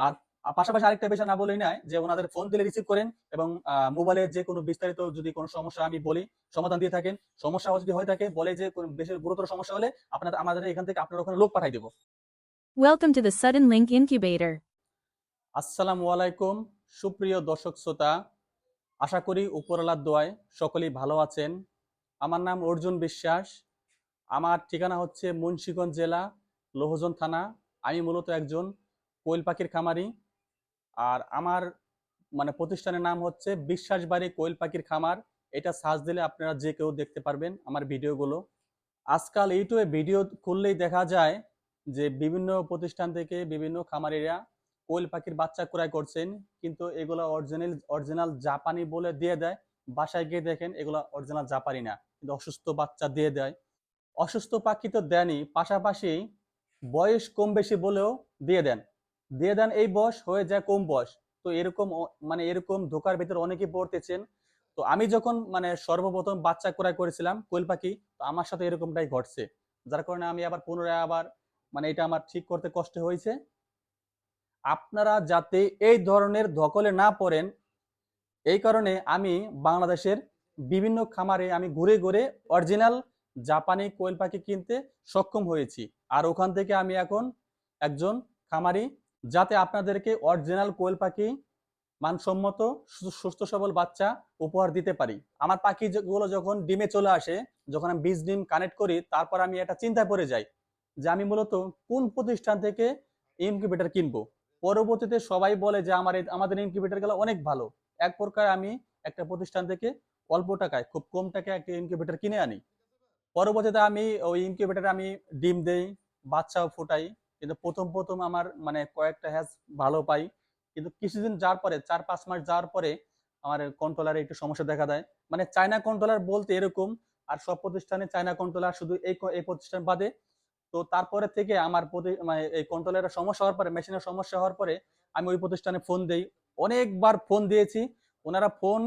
আর পাশাপাশি আরেকটা বিষয় না বলেই নাই যে ওনাদের ফোন দিলে রিসিভ করেন এবং মোবাইলের যে কোনো বিস্তারিত যদি কোনো সমস্যা আমি বলি সমাধান দিয়ে থাকেন। সমস্যা যদি হয়ে থাকে বলে যে কোনো বেশি গুরুতর সমস্যা হলে আমাদের এখান থেকে আপনার ওখানে লোক পাঠাই দেবো। Welcome to the Sudden Link Incubator. আসসালামু আলাইকুম সুপ্রিয় দর্শক শ্রোতা, আশা করি উপরওয়ালার দোয়ায় সকলেই ভালো আছেন। আমার নাম অর্জুন বিশ্বাস। আমার ঠিকানা হচ্ছে মুন্সিগঞ্জ জেলা, লোহজন থানা। আমি মূলত একজন কোয়েল পাখির খামারি। আর আমার প্রতিষ্ঠানের নাম হচ্ছে বিশ্বাসবাড়ি কোয়েল পাখির খামার। এটা সার্চ দিলে আপনারা যে কেউ দেখতে পারবেন আমার ভিডিওগুলো। আজকাল ইউটিউবে ভিডিও খুললেই দেখা যায় যে বিভিন্ন প্রতিষ্ঠান থেকে বিভিন্ন খামারিরা কোয়েল পাখির বাচ্চা ক্রয় করছেন, কিন্তু এগুলো অরিজিনাল জাপানি বলে দিয়ে দেয়। বাসায় গিয়ে দেখেন এগুলো অরিজিনাল জাপানি না, কিন্তু অসুস্থ বাচ্চা দিয়ে দেয়। অসুস্থ পাখি তো দেনই, পাশাপাশি বয়স কম বেশি বলেও দিয়ে দেন এই বয়স হয়ে যায় কম বয়স। তো এরকম এরকম ধোকার ভিতরে অনেকেই পড়তেছেন। তো আমি যখন সর্বপ্রথম বাচ্চা ক্রয় করেছিলাম কোয়েল পাখি, তো আমার সাথে এরকমটাই ঘটছে। যার কারণে আমি আবার পুনরায় এটা আমার ঠিক করতে কষ্ট হয়েছে। আপনারা যাতে এই ধরনের ধকলে না পড়েন, এই কারণে আমি বাংলাদেশের বিভিন্ন খামারে আমি ঘুরে ঘুরে অরিজিনাল জাপানি কোয়েল পাখি কিনতে সক্ষম হয়েছি। আর ওখান থেকে আমি এখন একজন খামারি, যাতে আপনাদেরকে অরিজিনাল কোয়েল পাখি মানসম্মত সুস্থ সবল বাচ্চা উপহার দিতে পারি। আমার পাখিগুলো যখন ডিমে চলে আসে, যখন আমি বীজ ডিম কানেক্ট করি, তারপর আমি একটা চিন্তায় পড়ে যাই যে আমি মূলত কোন প্রতিষ্ঠান থেকে ইনকিউবেটর কিনবো। পরবর্তীতে সবাই বলে যে আমাদের ইনকিউবেটর গুলো অনেক ভালো। এক প্রকার আমি একটা প্রতিষ্ঠান থেকে অল্প টাকায়, খুব কম টাকায় একটা ইনকিউবেটর কিনে আনি। পরবর্তীতে আমি ওই ইনকিউবেটরে আমি ডিম দেই, বাচ্চাও ফোটাই। কিন্তু প্রথম প্রথম আমার কয়েকটা হ্যাচ ভালো পাই, কিন্তু কিছুদিন যাওয়ার পরে 4-5 মাস যাওয়ার পরে আমার কন্ট্রোলারে একটু সমস্যা দেখা দেয়। চায়না কন্ট্রোলার বলতে এরকম, আর সব প্রতিষ্ঠানে চায়না কন্ট্রোলার শুধু এই প্রতিষ্ঠান বাদে। তো তারপরে থেকে আমার এই কন্ট্রোলারের সমস্যা হওয়ার পরে, মেশিনের সমস্যা হওয়ার পরে আমি ওই প্রতিষ্ঠানে ফোন দেই। অনেকবার ফোন দিয়েছি, ওনারা ফোন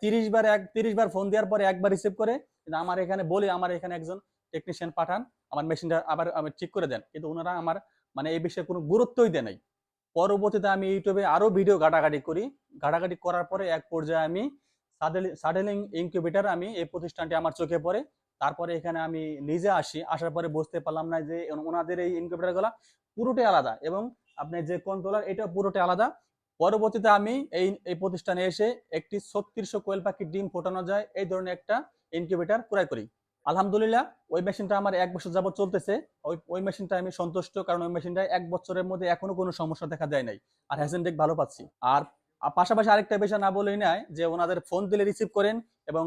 30বার ফোন দেওয়ার পরে একবার রিসিভ করে। কিন্তু আমার এখানে বলি আমার এখানে একজন টেকনিশিয়ান পাঠান, আমার মেশিনটা আবার আমি ঠিক করে দেন, কিন্তু ওনারা আমার এই বিষয়ে কোনো গুরুত্বই দেয় নাই। পরবর্তীতে আমি ইউটিউবে আরো ভিডিও ঘাটাঘাটি করি। ঘাটাঘাটি করার পরে এক পর্যায়ে আমি সাডেলিং ইনকিউবেটর আমি এই প্রতিষ্ঠানটি আমার চোখে পড়ে। তারপরে এখানে আমি নিজে আসার পরে বুঝতে পারলাম না যে ওনাদের এই ইনকিউবেটর গুলা পুরোটাই আলাদা, এবং আপনি যে কন্ট্রোলার এটা পুরোটাই আলাদা। পরবর্তীতে আমি এই প্রতিষ্ঠানে এসে একটি 3600 কোয়েল পাখির ডিম ফোটানো যায় এই ধরনের একটা ইনকিউবেটর ক্রয় করি। আলহামদুলিল্লাহ ওই মেশিনটা আমার 1 বছর যাবত চলতেছে। ওই মেশিনটা আমি সন্তুষ্ট, কারণ ওই মেশিনটা 1 বছরের মধ্যে এখনো কোনো সমস্যা দেখা দেয় নাই। আর হ্যাসেনটেক ভালো পাচ্ছি। আর পাশাপাশি আরেকটা বিষয় না বলেই নাই যে ওনাদের ফোন দিলে রিসিভ করেন এবং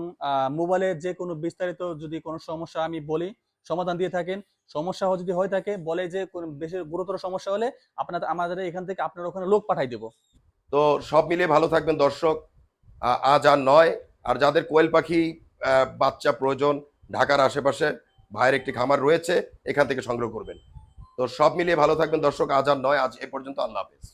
মোবাইলের যে কোনো বিস্তারিত যদি কোনো সমস্যা আমি বলি সমাধান দিয়ে থাকেন। সমস্যা যদি হয়ে থাকে বলে যে কোনো বেশি গুরুতর সমস্যা হলে আমাদের এখান থেকে আপনার ওখানে লোক পাঠাই দেবো। তো সব মিলিয়ে ভালো থাকবেন দর্শক। আজ আর নয়। আর যাদের কোয়েল পাখি বাচ্চা প্রয়োজন, ঢাকার আশেপাশে ভাইয়ের একটি খামার রয়েছে, এখান থেকে সংগ্রহ করবেন। তো সব মিলিয়ে ভালো থাকবেন দর্শক। আজ আর নয়, আজ এ পর্যন্ত। আল্লাহ হাফেজ।